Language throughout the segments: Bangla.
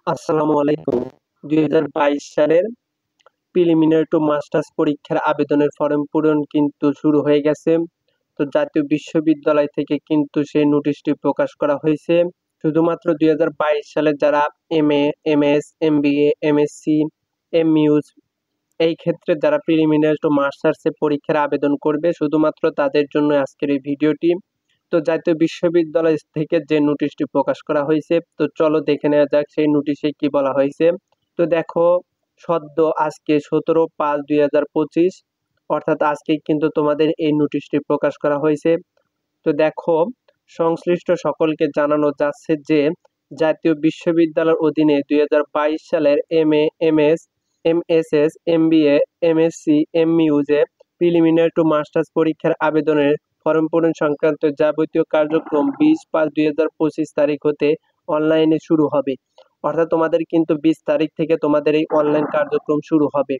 আসসালামু আলাইকুম। ২০২২ সালের প্রিলিমিনারি টু মাস্টার্স পরীক্ষার আবেদনের ফরম পূরণ কিন্তু শুরু হয়ে গেছে। তো জাতীয় বিশ্ববিদ্যালয় থেকে কিন্তু সেই নোটিশটি প্রকাশ করা হয়েছে। শুধুমাত্র ২০২২ সালের যারা এমএ, এমএস, এমবিএ, এমএসসি, এমইউস এই ক্ষেত্রে যারা প্রিলিমিনারি টু মাস্টার্সে পরীক্ষার আবেদন করবে শুধুমাত্র তাদের জন্য আজকের এই ভিডিওটি। তো জাতীয় বিশ্ববিদ্যালয় থেকে যে নোটিশটি প্রকাশ করা হয়েছে, তো চলো দেখে নেওয়া যাক সেই নোটিশে কি বলা হয়েছে। তো দেখো, সদ্য আজকে 17/5/2025 অর্থাৎ আজকে কিন্তু তোমাদের এই নোটিশটি প্রকাশ করা হয়েছে। তো দেখো, সংশ্লিষ্ট সকলকে জানানো যাচ্ছে যে জাতীয় বিশ্ববিদ্যালয়ের অধীনে ২০২২ সালের MA, MS, MSS, MBA, MSc, MUJ preliminary to masters পরীক্ষার আবেদনের ফরম পূরণ সংক্রান্ত যাবতীয় কার্যক্রম 20/5/2025 তারিখ হতে অনলাইনে শুরু হবে। অর্থাৎ তোমাদের কিন্তু 20 তারিখ থেকে তোমাদের এই অনলাইন কার্যক্রম শুরু হবে।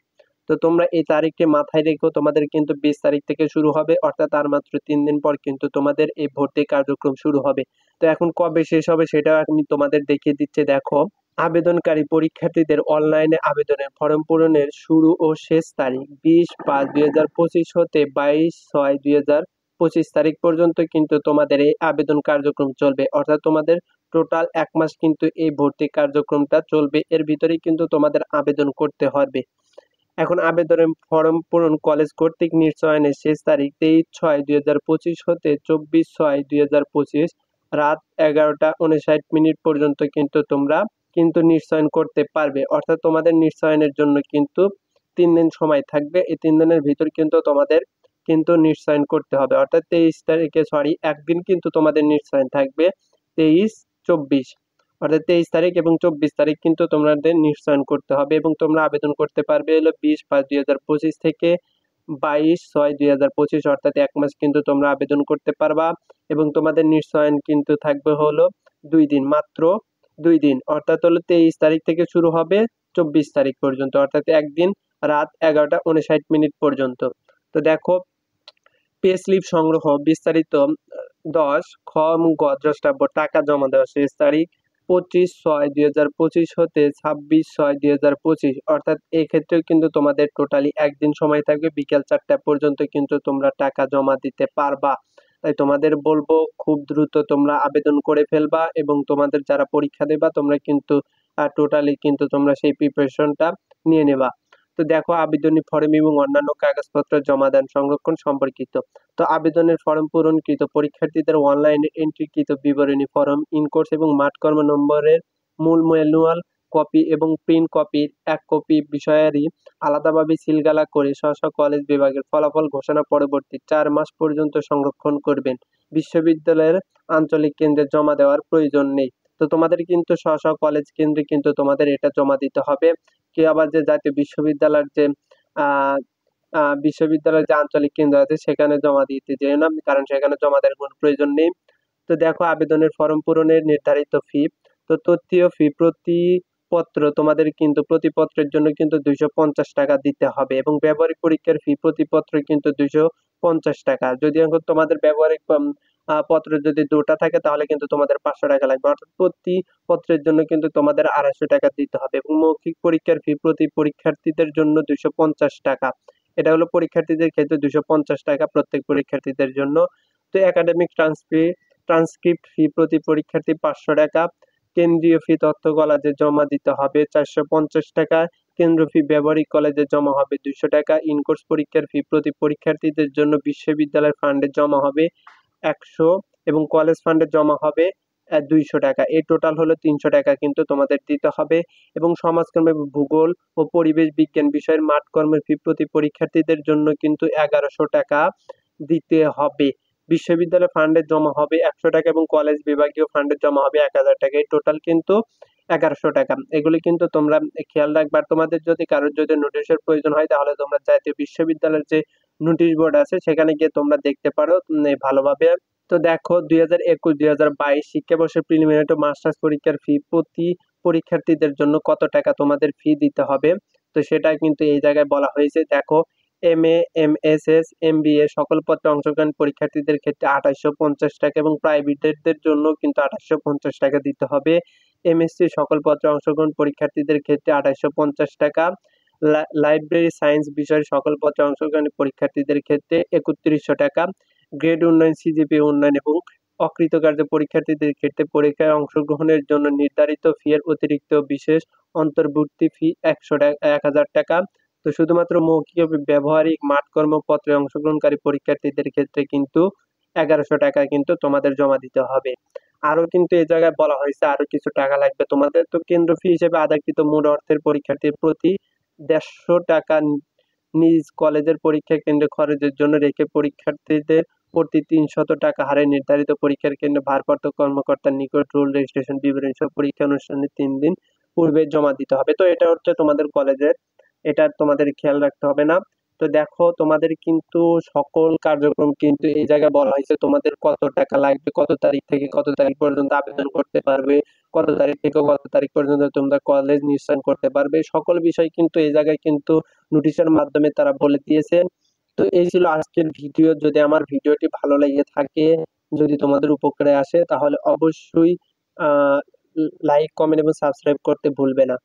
তো তোমরা এই তারিখটি মাথায় রেখো, তোমাদের কিন্তু 20 তারিখ থেকে শুরু হবে, অর্থাৎ আর মাত্র 3 দিন পর কিন্তু তোমাদের এই ভর্তি কার্যক্রম শুরু হবে। তো এখন কবে শেষ হবে সেটা আমি তোমাদের দেখিয়ে দিচ্ছি। দেখো, আবেদনকারী পরীক্ষার্থীদের অনলাইনে আবেদনের ফরম পূরণের শুরু ও শেষ তারিখ 20/5/2025 হতে 22/6/2025 তারিখ পর্যন্ত কিন্তু তোমাদের এই আবেদন কার্যক্রম চলবে। অর্থাৎ তোমাদের টোটাল 1 মাস কিন্তু এই ভর্তি কার্যক্রমটা চলবে। এর ভিতরেই কিন্তু তোমাদের আবেদন করতে হবে। এখন আবেদনের ফরম পূরণ কলেজ কর্তৃক নিশ্চয়নের শেষ তারিখ 23/6/2025 হতে 24/6/2025 রাত 11টা 59 মিনিট পর্যন্ত কিন্তু তোমরা কিন্তু নিশ্চয়ন করতে পারবে। অর্থাৎ তোমাদের নিশ্চয়নের জন্য কিন্তু 3 দিন সময় থাকবে। এই 3 দিনের ভিতর কিন্তু তোমাদের কিন্তু নিশ্চয়ন করতে হবে। অর্থাৎ 23 তারিখে একদিন কিন্তু তোমাদের নিশ্চয়ন থাকবে, 23-24, অর্থাৎ 23 তারিখ এবং 24 তারিখ কিন্তু তোমাদের নিশ্চয়ন করতে হবে এবং তোমরা আবেদন করতে পারবে হলো 20/5/2025 থেকে 22/6/2025, অর্থাৎ 1 মাস কিন্তু তোমরা আবেদন করতে পারবা। এবং তোমাদের নিশ্চয়ন কিন্তু থাকবে হলো 2 দিন, মাত্র 2 দিন, অর্থাৎ হলো 23 তারিখ থেকে শুরু হবে 24 তারিখ পর্যন্ত, অর্থাৎ একদিন রাত 11টা 59 মিনিট পর্যন্ত। তো দেখো, পে স্লিপ সংগ্রহ বিস্তারিত 10 খ গ দ্রষ্টব্য টাকা জমা দেওয়ার শেষ তারিখ 25/6/2025 হতে 26/6/2025, অর্থাৎ এক্ষেত্রেও কিন্তু তোমাদের টোটালি একদিন সময় থাকবে, বিকেল 4টা পর্যন্ত কিন্তু তোমরা টাকা জমা দিতে পারবা। তাই তোমাদের বলবো খুব দ্রুত তোমরা আবেদন করে ফেলবা এবং তোমাদের যারা পরীক্ষা দেবা তোমরা কিন্তু টোটালি কিন্তু তোমরা সেই প্রিপারেশনটা নিয়ে নেবা। তো দেখো, আবেদনী ফর্ম এবং অন্যান্য কাগজপত্র জমাদান সংরক্ষণ সম্পর্কিত। তো আবেদনের ফর্ম পূরণকৃত পরীক্ষার্থীদের অনলাইনে এন্ট্রিকৃত বিবরণী ফর্ম, ইনকোর্স এবং মাঠ কর্ম নম্বরের মূল ম্যানুয়াল কপি এবং প্রিন্ট কপির 1 কপি বিষয়াদি আলাদাভাবে সিলগালা করে স্ব কলেজ বিভাগের ফলাফল ঘোষণা পরবর্তী 4 মাস পর্যন্ত সংরক্ষণ করবেন। বিশ্ববিদ্যালয়ের আঞ্চলিক কেন্দ্রে জমা দেওয়ার প্রয়োজন নেই। তো তোমাদের কিন্তু স্ব কলেজ কেন্দ্রে কিন্তু তোমাদের এটা জমা দিতে হবে। কি আবার যে জাতীয় বিশ্ববিদ্যালয়ের যে আহ বিশ্ববিদ্যালয়ের যে আঞ্চলিক কেন্দ্র আছে সেখানে জমা দিতে যেও না, কারণ সেখানে জমা দেওয়ার কোনো প্রয়োজন নেই। তো দেখো, আবেদনের ফর্ম পূরণের নির্ধারিত ফি। তো তথ্যীয় ফি প্রতি পত্র তোমাদের কিন্তু প্রতি পত্রের জন্য কিন্তু 250 টাকা দিতে হবে এবং ব্যবহারিক পরীক্ষার ফি প্রতি পত্র কিন্তু 250 টাকা। যদি এখন তোমাদের ব্যবহারিক পত্র যদি 2টা থাকে তাহলে কিন্তু তোমাদের 500 টাকা লাগবে, অর্থাৎ প্রতি পত্রের জন্য কিন্তু তোমাদের 250 টাকা দিতে হবে এবং মৌখিক পরীক্ষার ফি প্রতি পরীক্ষার্থীদের জন্য 250 টাকা। এটা হলো পরীক্ষার্থীদের ক্ষেত্রে 250 টাকা প্রত্যেক পরীক্ষার্থীদের জন্য। তো একাডেমিক ট্রান্সক্রিপ্ট ফি প্রতি পরীক্ষার্থী 500 টাকা। কেন্দ্রীয় ফি তথ্য কলেজে জমা দিতে হবে 450 টাকা। কেন্দ্র ফি ব্যবহারিক কলেজে জমা হবে 200 টাকা। ইনকোর্স পরীক্ষার ফি প্রতি পরীক্ষার্থীদের জন্য বিশ্ববিদ্যালয়ের ফান্ডে জমা হবে 100 এবং কলেজ ফান্ডে জমা হবে 200 টাকা। এই টোটাল হলো 300 টাকা কিন্তু তোমাদের দিতে হবে। এবং সমাজকর্ম, ভূগোল ও পরিবেশ বিজ্ঞান বিষয়ের মাঠ কর্মের ফি প্রতি পরীক্ষার্থীদের জন্য কিন্তু 1100 টাকা দিতে হবে। বিশ্ববিদ্যালয় ফান্ডে জমা হবে 100 টাকা এবং কলেজ বিভাগীয় ফান্ডে জমা হবে 1000 টাকা। এই টোটাল কিন্তু 1100 টাকা। এগুলি কিন্তু তোমরা খেয়াল রাখবা। তোমাদের যদি কারোর যদি নোটিশের প্রয়োজন হয় তাহলে তোমরা জাতীয় বিশ্ববিদ্যালয়ের যে নোটিশ বোর্ড আছে সেখানে গিয়ে তোমরা দেখতে পারো ভালোভাবে। তো দেখো, 2021-2022 শিক্ষাবর্ষের প্রিলিমিনারি টু মাস্টার্স পরীক্ষার ফি প্রতি পরীক্ষার্থীদের জন্য কত টাকা তোমাদের ফি দিতে হবে, তো সেটা কিন্তু এই জায়গায় বলা হয়েছে। দেখো, এমএ, এমএসএস, এমবিএ সকল পত্রে অংশগ্রহণ পরীক্ষার্থীদের ক্ষেত্রে 2850 টাকা এবং প্রাইভেটদের জন্য কিন্তু 2850 টাকা দিতে হবে। এমএসসি সকল পত্রে অংশগ্রহণ পরীক্ষার্থীদের ক্ষেত্রে 2850 টাকা, লাইব্রেরি সায়েন্স বিষয়ের সকল পত্রে অংশগ্রহণ পরীক্ষার্থীদের ক্ষেত্রে 3100 টাকা, গ্রেড উন্নয়ন, সিজিপি উন্নয়ন এবং অকৃতকার্য পরীক্ষার্থীদের ক্ষেত্রে পরীক্ষায় অংশগ্রহণের জন্য নির্ধারিত ফি এর অতিরিক্ত বিশেষ অন্তর্বর্তী ফি 1000 টাকা। তো শুধুমাত্র মৌখিক ও ব্যবহারিক মাঠ কর্মপত্রে অংশগ্রহণকারী পরীক্ষার্থীদের ক্ষেত্রে কিন্তু 1100 টাকা কিন্তু তোমাদের জমা দিতে হবে। আরো কিন্তু এই জায়গায় বলা হয়েছে আরো কিছু টাকা লাগবে তোমাদের। তো কেন্দ্র ফি হিসেবে আদায়কৃত মোট অর্থের পরীক্ষার্থীর প্রতি 150 টাকা নিজ কলেজের পরীক্ষা কেন্দ্রে খরচের জন্য রেখে পরীক্ষার্থীদের প্রতি 300 টাকা হারে নির্ধারিত পরীক্ষার কেন্দ্রে ভারপ্রাপ্ত কর্মকর্তার নিকট রোল রেজিস্ট্রেশন বিবরণী সহ পরীক্ষা অনুষ্ঠানের 3 দিন পূর্বে জমা দিতে হবে। তো এটা হচ্ছে তোমাদের কলেজের, এটা তোমাদের খেয়াল রাখতে হবে না। তো দেখো তোমাদের কিন্তু সকল কার্যক্রম কিন্তু এই জায়গায় বলা হয়েছে তোমাদের কত টাকা লাগবে, কত তারিখ থেকে কত তারিখ পর্যন্ত আবেদন করতে পারবে, কত তারিখ থেকে কত তারিখ পর্যন্ত তোমরা কলেজ নির্বাচন করতে পারবে, সকল বিষয় কিন্তু এই জায়গায় কিন্তু নোটিশের মাধ্যমে তারা বলে দিয়েছেন। তো এই ছিল আজকের ভিডিও। যদি আমার ভিডিওটি ভালো লেগে থাকে, যদি তোমাদের উপকারে আসে, তাহলে অবশ্যই লাইক, কমেন্ট এবং সাবস্ক্রাইব করতে ভুলবে না।